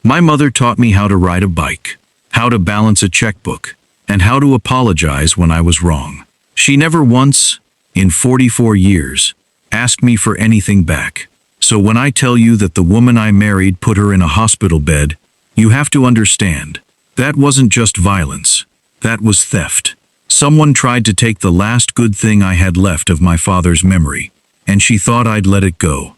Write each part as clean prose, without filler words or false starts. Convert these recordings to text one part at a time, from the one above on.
My mother taught me how to ride a bike, how to balance a checkbook, and how to apologize when I was wrong. She never once, in 44 years, asked me for anything back. So when I tell you that the woman I married put her in a hospital bed, you have to understand, that wasn't just violence. That was theft. Someone tried to take the last good thing I had left of my father's memory, and she thought I'd let it go.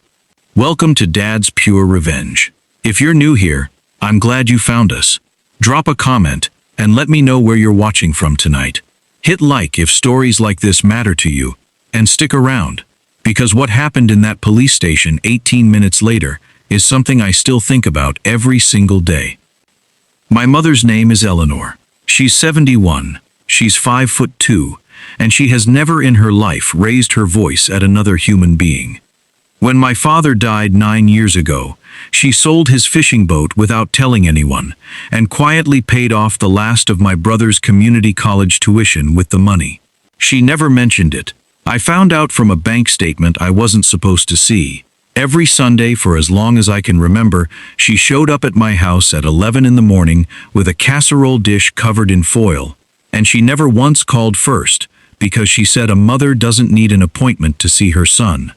Welcome to Dad's Pure Revenge. If you're new here, I'm glad you found us. Drop a comment and let me know where you're watching from tonight. Hit like if stories like this matter to you, and stick around, because what happened in that police station 18 minutes later is something I still think about every single day. My mother's name is Eleanor. She's 71, she's 5'2", and she has never in her life raised her voice at another human being. When my father died 9 years ago, she sold his fishing boat without telling anyone, and quietly paid off the last of my brother's community college tuition with the money. She never mentioned it. I found out from a bank statement I wasn't supposed to see. Every Sunday for as long as I can remember, she showed up at my house at 11 in the morning with a casserole dish covered in foil, and she never once called first, because she said a mother doesn't need an appointment to see her son.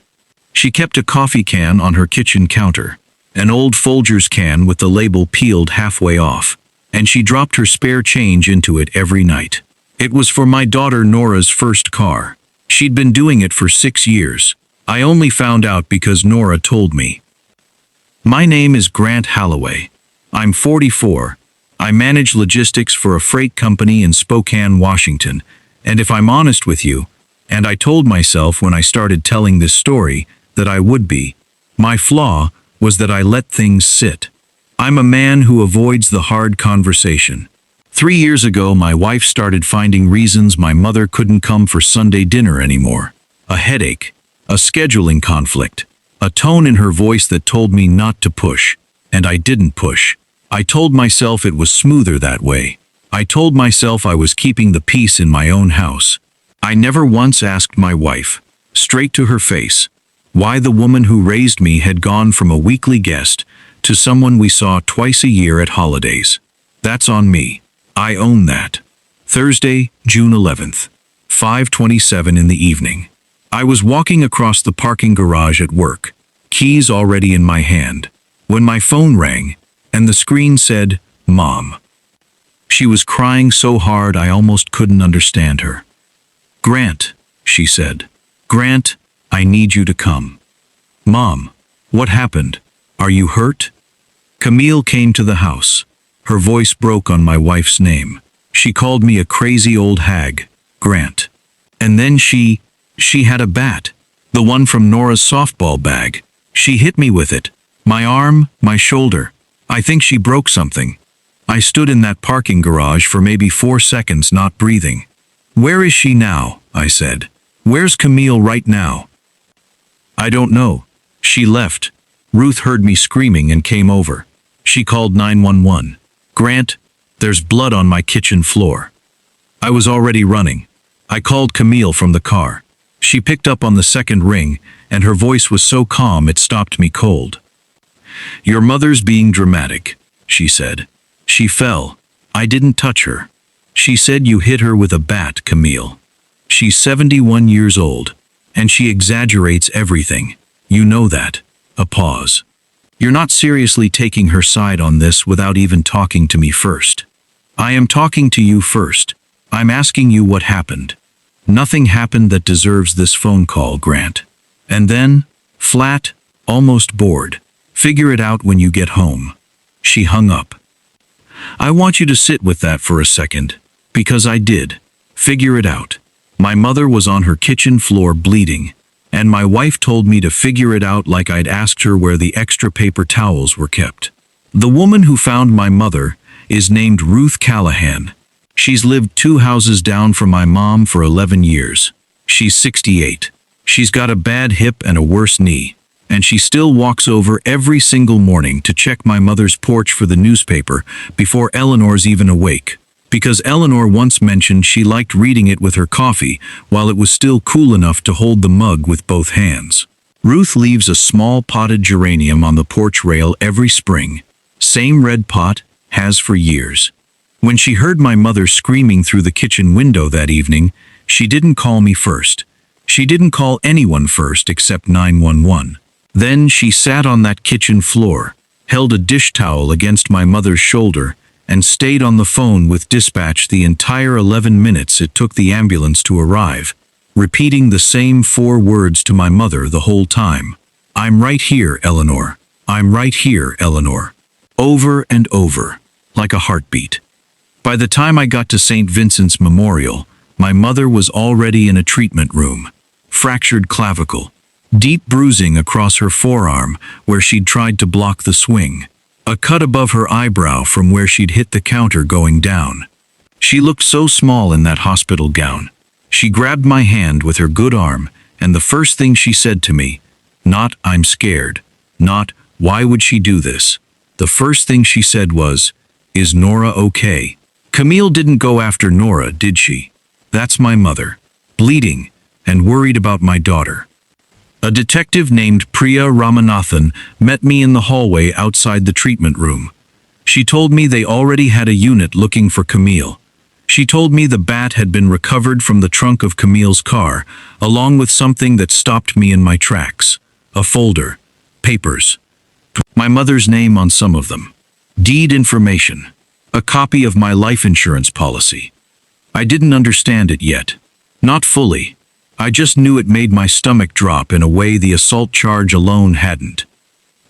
She kept a coffee can on her kitchen counter, an old Folgers can with the label peeled halfway off, and she dropped her spare change into it every night. It was for my daughter Nora's first car. She'd been doing it for 6 years. I only found out because Nora told me. My name is Grant Halloway. I'm 44. I manage logistics for a freight company in Spokane, Washington, and if I'm honest with you, and I told myself when I started telling this story that I would be, my flaw was that I let things sit. I'm a man who avoids the hard conversation. 3 years ago, my wife started finding reasons my mother couldn't come for Sunday dinner anymore. A headache, a scheduling conflict, a tone in her voice that told me not to push, and I didn't push. I told myself it was smoother that way. I told myself I was keeping the peace in my own house. I never once asked my wife, straight to her face, why the woman who raised me had gone from a weekly guest to someone we saw twice a year at holidays. That's on me. I own that. Thursday, June 11th, 5:27 in the evening. I was walking across the parking garage at work, keys already in my hand, when my phone rang, and the screen said, Mom. She was crying so hard I almost couldn't understand her. Grant, she said. Grant, I need you to come. Mom, what happened? Are you hurt? Camille came to the house. Her voice broke on my wife's name. She called me a crazy old hag, Grant. And then she had a bat, the one from Nora's softball bag. She hit me with it. My arm, my shoulder. I think she broke something. I stood in that parking garage for maybe 4 seconds not breathing. Where is she now? I said. Where's Camille right now? I don't know. She left. Ruth heard me screaming and came over. She called 911. Grant, there's blood on my kitchen floor. I was already running. I called Camille from the car. She picked up on the second ring, and her voice was so calm it stopped me cold. Your mother's being dramatic, she said. She fell. I didn't touch her. She said you hit her with a bat, Camille. She's 71 years old, and she exaggerates everything. You know that. A pause. You're not seriously taking her side on this without even talking to me first. I am talking to you first. I'm asking you what happened. Nothing happened that deserves this phone call, Grant. And then, flat, almost bored. Figure it out when you get home. She hung up. I want you to sit with that for a second, because I did. Figure it out. My mother was on her kitchen floor bleeding, and my wife told me to figure it out like I'd asked her where the extra paper towels were kept. The woman who found my mother is named Ruth Callahan. She's lived 2 houses down from my mom for 11 years. She's 68. She's got a bad hip and a worse knee, and she still walks over every single morning to check my mother's porch for the newspaper before Eleanor's even awake, because Eleanor once mentioned she liked reading it with her coffee while it was still cool enough to hold the mug with both hands. Ruth leaves a small potted geranium on the porch rail every spring, Same red pot, has for years. When she heard my mother screaming through the kitchen window that evening, she didn't call me first. She didn't call anyone first except 911. Then she sat on that kitchen floor, held a dish towel against my mother's shoulder, and stayed on the phone with dispatch the entire 11 minutes it took the ambulance to arrive, repeating the same 4 words to my mother the whole time. "I'm right here, Eleanor. I'm right here, Eleanor." Over and over, like a heartbeat. By the time I got to St. Vincent's Memorial, my mother was already in a treatment room. Fractured clavicle, deep bruising across her forearm where she'd tried to block the swing, a cut above her eyebrow from where she'd hit the counter going down. She looked so small in that hospital gown. She grabbed my hand with her good arm, and the first thing she said to me, not "I'm scared," not "why would she do this?" The first thing she said was, "Is Nora okay?" Camille didn't go after Nora, did she? That's my mother, bleeding and worried about my daughter. A detective named Priya Ramanathan met me in the hallway outside the treatment room. She told me they already had a unit looking for Camille. She told me the bat had been recovered from the trunk of Camille's car, along with something that stopped me in my tracks. A folder, papers, my mother's name on some of them, deed information, a copy of my life insurance policy. I didn't understand it yet. Not fully. I just knew it made my stomach drop in a way the assault charge alone hadn't.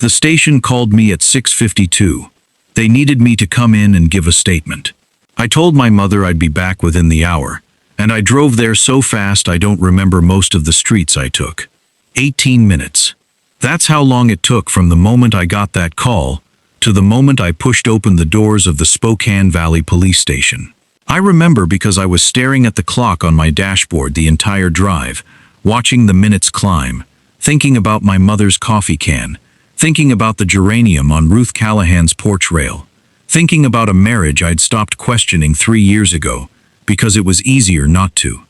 The station called me at 6:52. They needed me to come in and give a statement. I told my mother I'd be back within the hour, and I drove there so fast I don't remember most of the streets I took. 18 minutes. That's how long it took from the moment I got that call to the moment I pushed open the doors of the Spokane Valley Police Station. I remember because I was staring at the clock on my dashboard the entire drive, watching the minutes climb, thinking about my mother's coffee can, thinking about the geranium on Ruth Callahan's porch rail, thinking about a marriage I'd stopped questioning 3 years ago because it was easier not to.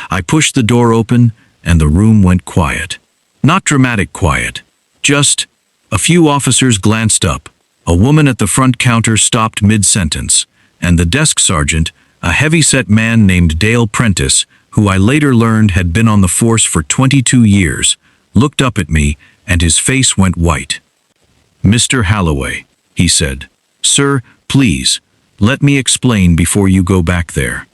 I pushed the door open and the room went quiet. Not dramatic quiet, just a few officers glanced up, a woman at the front counter stopped mid-sentence, and the desk sergeant, a heavy-set man named Dale Prentice, who I later learned had been on the force for 22 years, looked up at me and his face went white. "Mr. Halloway," he said. "Sir, please, let me explain before you go back there."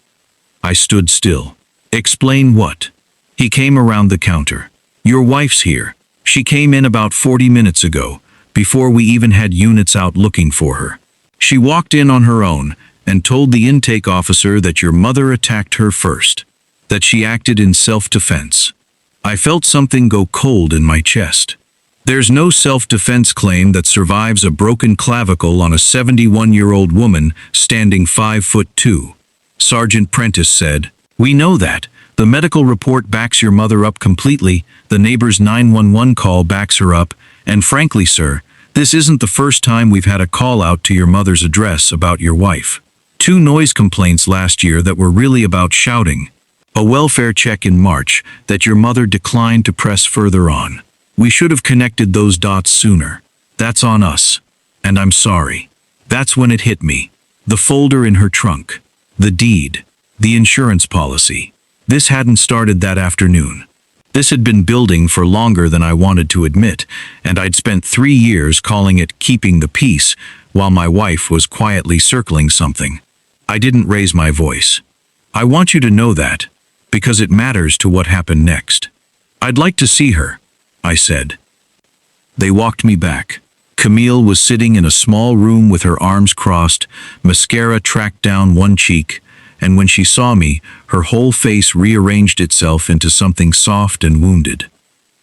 I stood still. "Explain what?" He came around the counter. "Your wife's here. She came in about 40 minutes ago, before we even had units out looking for her. She walked in on her own and told the intake officer that your mother attacked her first, that she acted in self-defense." I felt something go cold in my chest. There's no self-defense claim that survives a broken clavicle on a 71-year-old woman standing 5'2". Sergeant Prentice said, "We know that. The medical report backs your mother up completely, the neighbor's 911 call backs her up, and frankly, sir, this isn't the first time we've had a call out to your mother's address about your wife. 2 noise complaints last year that were really about shouting. A welfare check in March that your mother declined to press further on. We should have connected those dots sooner. That's on us. And I'm sorry." That's when it hit me. The folder in her trunk. The deed. The insurance policy. This hadn't started that afternoon. This had been building for longer than I wanted to admit, and I'd spent 3 years calling it keeping the peace while my wife was quietly circling something. I didn't raise my voice. "I want you to know that, because it matters to what happened next. I'd like to see her," I said. They walked me back. Camille was sitting in a small room with her arms crossed, mascara tracked down one cheek, and when she saw me, her whole face rearranged itself into something soft and wounded.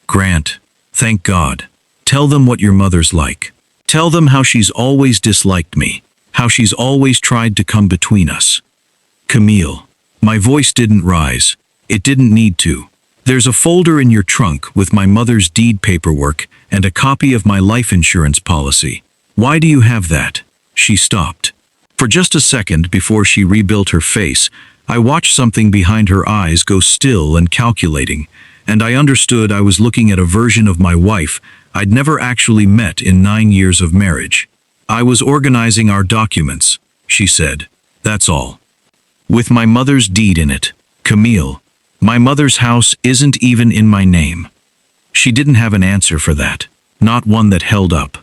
"Grant, thank God. Tell them what your mother's like. Tell them how she's always disliked me, how she's always tried to come between us." "Camille." My voice didn't rise. It didn't need to. "There's a folder in your trunk with my mother's deed paperwork and a copy of my life insurance policy. Why do you have that?" She stopped. For just a second before she rebuilt her face, I watched something behind her eyes go still and calculating, and I understood I was looking at a version of my wife I'd never actually met in 9 years of marriage. I was organizing our documents, she said. That's all. With my mother's deed in it. Camille, my mother's house isn't even in my name. She didn't have an answer for that, not one that held up.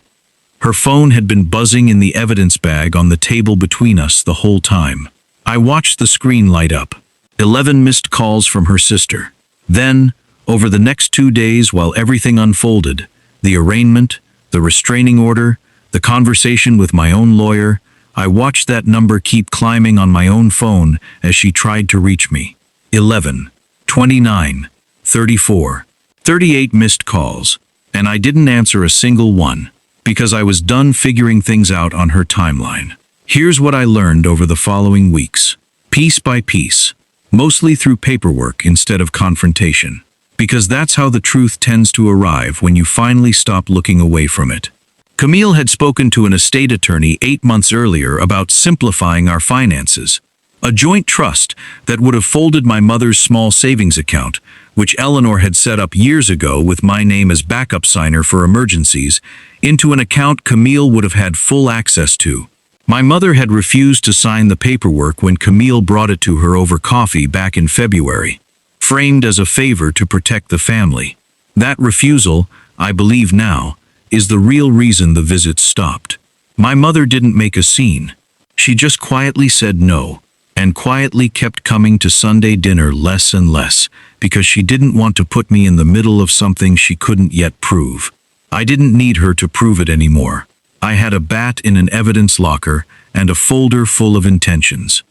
Her phone had been buzzing in the evidence bag on the table between us the whole time. I watched the screen light up. 11 missed calls from her sister. Then, over the next 2 days while everything unfolded, the arraignment, the restraining order, the conversation with my own lawyer, I watched that number keep climbing on my own phone as she tried to reach me. 11, 29, 34, 38 missed calls, and I didn't answer a single one, because I was done figuring things out on her timeline. Here's what I learned over the following weeks, piece by piece, mostly through paperwork instead of confrontation, because that's how the truth tends to arrive when you finally stop looking away from it. Camille had spoken to an estate attorney 8 months earlier about simplifying our finances, a joint trust that would have folded my mother's small savings account, which Eleanor had set up years ago with my name as backup signer for emergencies, into an account Camille would have had full access to. My mother had refused to sign the paperwork when Camille brought it to her over coffee back in February, framed as a favor to protect the family. That refusal, I believe now, is the real reason the visits stopped. My mother didn't make a scene. She just quietly said no, and quietly kept coming to Sunday dinner less and less, because she didn't want to put me in the middle of something she couldn't yet prove. I didn't need her to prove it anymore. I had a bat in an evidence locker and a folder full of intentions.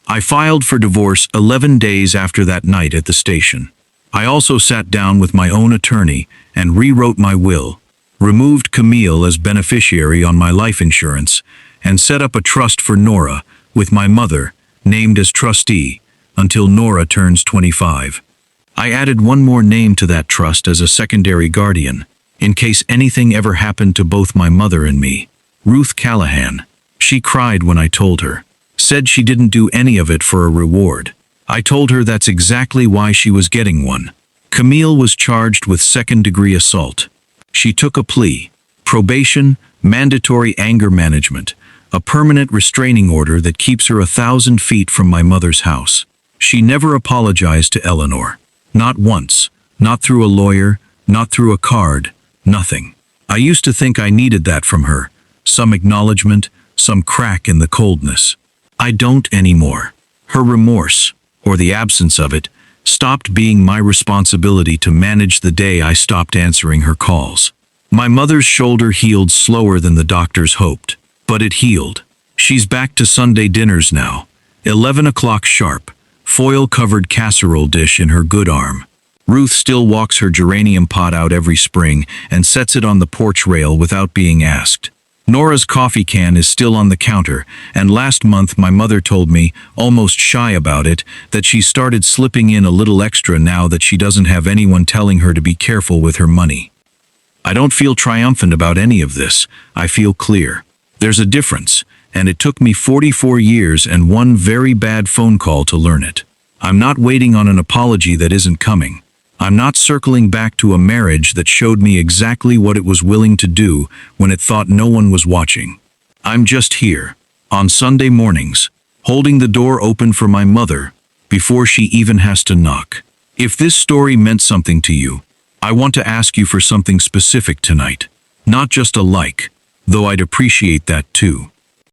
I filed for divorce 11 days after that night at the station. I also sat down with my own attorney and rewrote my will, removed Camille as beneficiary on my life insurance, and set up a trust for Nora, with my mother named as trustee, until Nora turns 25. I added one more name to that trust as a secondary guardian, in case anything ever happened to both my mother and me. Ruth Callahan. She cried when I told her, said she didn't do any of it for a reward. I told her that's exactly why she was getting one. Camille was charged with second-degree assault. She took a plea, probation, mandatory anger management, a permanent restraining order that keeps her 1,000 feet from my mother's house. She never apologized to Eleanor. Not once. Not through a lawyer, not through a card, nothing. I used to think I needed that from her, some acknowledgement, some crack in the coldness. I don't anymore. Her remorse, or the absence of it, stopped being my responsibility to manage the day I stopped answering her calls. My mother's shoulder healed slower than the doctors hoped, but it healed. She's back to Sunday dinners now, 11 o'clock sharp, foil-covered casserole dish in her good arm. Ruth still walks her geranium pot out every spring and sets it on the porch rail without being asked. Nora's coffee can is still on the counter, and last month my mother told me, almost shy about it, that she started slipping in a little extra now that she doesn't have anyone telling her to be careful with her money. I don't feel triumphant about any of this. I feel clear. There's a difference, and it took me 44 years and one very bad phone call to learn it. I'm not waiting on an apology that isn't coming. I'm not circling back to a marriage that showed me exactly what it was willing to do when it thought no one was watching. I'm just here, on Sunday mornings, holding the door open for my mother before she even has to knock. If this story meant something to you, I want to ask you for something specific tonight. Not just a like, though I'd appreciate that too.